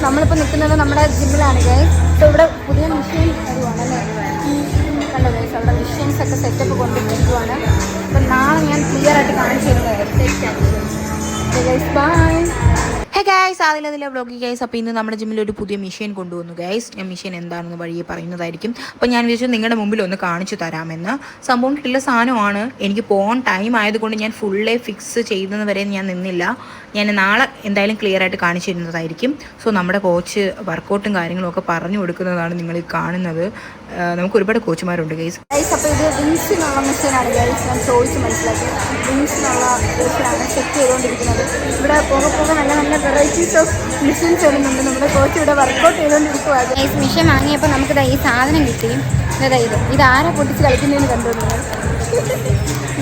നമ്മളിപ്പോൾ നിൽക്കുന്നത് നമ്മുടെ ജിമ്മിലാണ് ഗൈസ്. ഇപ്പോൾ ഇവിടെ പുതിയ മെഷീൻ വരുവാണല്ലേ. കണ്ടോ ഗൈസ്, അവിടെ മെഷീൻസ് ഒക്കെ സെറ്റപ്പ് കൊണ്ടുവരുവാണ്. അപ്പം നാളെ ഞാൻ ക്ലിയർ ആയിട്ട് കാണിച്ചു തരുന്നത് ഗൈസ്. ബൈ. ഹേ ഗൈസ്, അതിലെ വ്ളോഗി ഗൈസ്. അപ്പോൾ ഇന്ന് നമ്മുടെ ജിമ്മിൽ ഒരു പുതിയ മെഷീൻ കൊണ്ടുവന്നു ഗൈസ്. ഞാൻ മെഷീൻ എന്താണെന്ന് വഴിയെ പറയുന്നതായിരിക്കും. അപ്പോൾ ഞാൻ വിചാരിച്ചു നിങ്ങളുടെ മുമ്പിൽ ഒന്ന് കാണിച്ചു തരാമെന്ന്. സംഭവം കിട്ടില്ല സാധനമാണ്. എനിക്ക് പോകാൻ ടൈം ആയതുകൊണ്ട് ഞാൻ ഫുള്ളേ ഫിക്സ് ചെയ്യുന്നതുവരെ ഞാൻ നിന്നില്ല. ഞാൻ നാളെ എന്തായാലും ക്ലിയർ ആയിട്ട് കാണിച്ചു തരുന്നതായിരിക്കും. സോ നമ്മുടെ കോച്ച് വർക്കൗട്ടും കാര്യങ്ങളും ഒക്കെ പറഞ്ഞു കൊടുക്കുന്നതാണ് നിങ്ങൾ ഈ കാണുന്നത്. നമുക്ക് ഒരുപാട് കോച്ചുമാരുണ്ട് ഗൈസ്. അപ്പോൾ ഇത് വിങ്സിനുള്ള മെഷീനാണ് ഗൈസ്. ഞാൻ ചോദിച്ച് മനസ്സിലാക്കി. വിങ്സിനുള്ള മെഷീനാണ് സെറ്റ് ചെയ്തുകൊണ്ടിരിക്കുന്നത്. ഇവിടെ പോകെ നല്ല നല്ല വെറൈറ്റീസ് ഓഫ് മെഷീൻസ് വരുന്നുണ്ട്. നമ്മുടെ കോച്ച് ഇവിടെ വർക്കൗട്ട് ചെയ്തുകൊണ്ടിരിക്കുകയാണ് ഗൈസ്. മെഷീൻ വാങ്ങിയപ്പോൾ നമുക്കിത് ഈ സാധനം കിട്ടി. ഇത് ആരെ പൊട്ടിച്ച് കളിക്കുന്നതെന്ന് കണ്ടുകൊണ്ടിരുന്നത്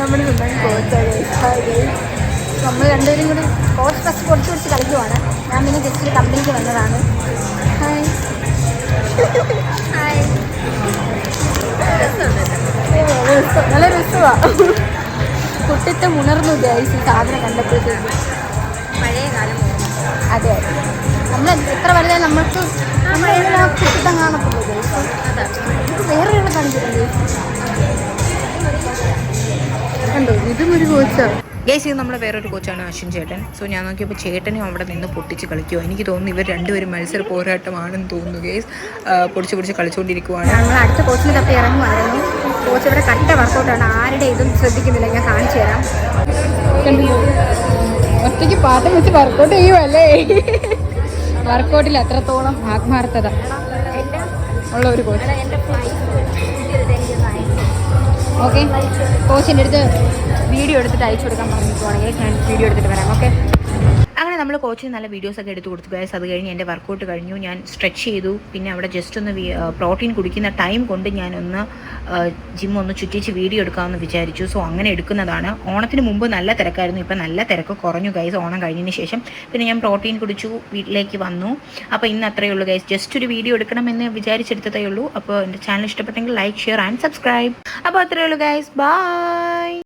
നമ്മുടെ സ്വന്തം കോച്ചാണ് ഗൈസ്. നമ്മൾ രണ്ടുപേരും കൂടി കോച്ച് ഫസ്റ്റ് പൊടിച്ച് കളിക്കുവാണ്. ഞാൻ പിന്നെ ജസ്റ്റ് കമ്പനിക്ക് വന്നതാണ്. Hi hi. നല്ല രസമാണ്. കുട്ടിത്തം ഉണർന്നു ഗൈസ് സാധനം കണ്ടപ്പോഴത്തേക്ക്. പഴയ കാലം. അതെ, നമ്മൾ എത്ര വലുതായി നമ്മൾക്ക് കുട്ടിത്തം കാണത്തുള്ളൂ ഗൈസ്. വേറെ ഒരാളെ കാണിച്ചിട്ടുണ്ട് കണ്ടോ, ഇതും ഒരു കോച്ചാണ് ഗൈസ്. ഇത് നമ്മുടെ വേറൊരു കോച്ചാണ് അശ്വിൻ ചേട്ടൻ. സോ ഞാൻ നോക്കിയപ്പോൾ ചേട്ടനും അവിടെ നിന്ന് പൊട്ടിച്ച് കളിക്കുമോ. എനിക്ക് തോന്നുന്നു ഇവർ രണ്ടുപേരും മത്സര പോരാട്ടമാണെന്ന് തോന്നുന്നു ഗൈസ്. പൊടിച്ച് കളിച്ചുകൊണ്ടിരിക്കുവാണ്. ഞങ്ങൾ അടുത്ത കോച്ചിന് തപ്പി ഇറങ്ങുമായിരുന്നു. കോച്ച് ഇവിടെ കട്ട വർക്കൗട്ടാണ്. ആരുടെ ഇതും ശ്രദ്ധിക്കുന്നില്ല. ഞാൻ കാണിച്ചു തരാം. ഒറ്റയ്ക്ക് പാട്ടം വെച്ച് വർക്കൗട്ട് ചെയ്യുമല്ലേ. വർക്കൗട്ടിൽ എത്രത്തോളം ആത്മാർത്ഥത ഉള്ള ഒരു കോച്ച്. ഓക്കെ, കോച്ചിൻ്റെ അടുത്ത് വീഡിയോ എടുത്തിട്ട് അയച്ചു കൊടുക്കാൻ പറഞ്ഞിട്ടുവാണെങ്കിൽ ഞാൻ വീഡിയോ എടുത്തിട്ട് വരാം. ഓക്കെ. അങ്ങനെ നമ്മൾ കോച്ചിന് നല്ല വീഡിയോസൊക്കെ എടുത്ത് കൊടുത്തു ഗൈസ്. അത് കഴിഞ്ഞ് എൻ്റെ വർക്കൗട്ട് കഴിഞ്ഞു. ഞാൻ സ്ട്രെച്ച് ചെയ്തു. പിന്നെ അവിടെ ജസ്റ്റ് ഒന്ന് പ്രോട്ടീൻ കുടിക്കുന്ന ടൈം കൊണ്ട് ഞാനൊന്ന് ജിം ഒന്ന് ചുറ്റിച്ച് വീഡിയോ എടുക്കാമെന്ന് വിചാരിച്ചു. സോ അങ്ങനെ എടുക്കുന്നതാണ്. ഓണത്തിന് മുമ്പ് നല്ല തിരക്കായിരുന്നു. ഇപ്പം നല്ല തിരക്ക് കുറഞ്ഞു ഗൈസ് ഓണം കഴിഞ്ഞതിന് ശേഷം. പിന്നെ ഞാൻ പ്രോട്ടീൻ കുടിച്ചു, വീട്ടിലേക്ക് വന്നു. അപ്പോൾ ഇന്ന് അത്രയേ ഉള്ളൂ ഗൈസ്. ജസ്റ്റ് ഒരു വീഡിയോ എടുക്കണമെന്ന് വിചാരിച്ചെടുത്തതേ ഉള്ളൂ. അപ്പോൾ എൻ്റെ ചാനൽ ഇഷ്ടപ്പെട്ടെങ്കിൽ ലൈക്ക്, ഷെയർ ആൻഡ് സബ്സ്ക്രൈബ്. അപ്പോൾ അത്രയേ ഉള്ളൂ ഗൈസ്. ബൈ.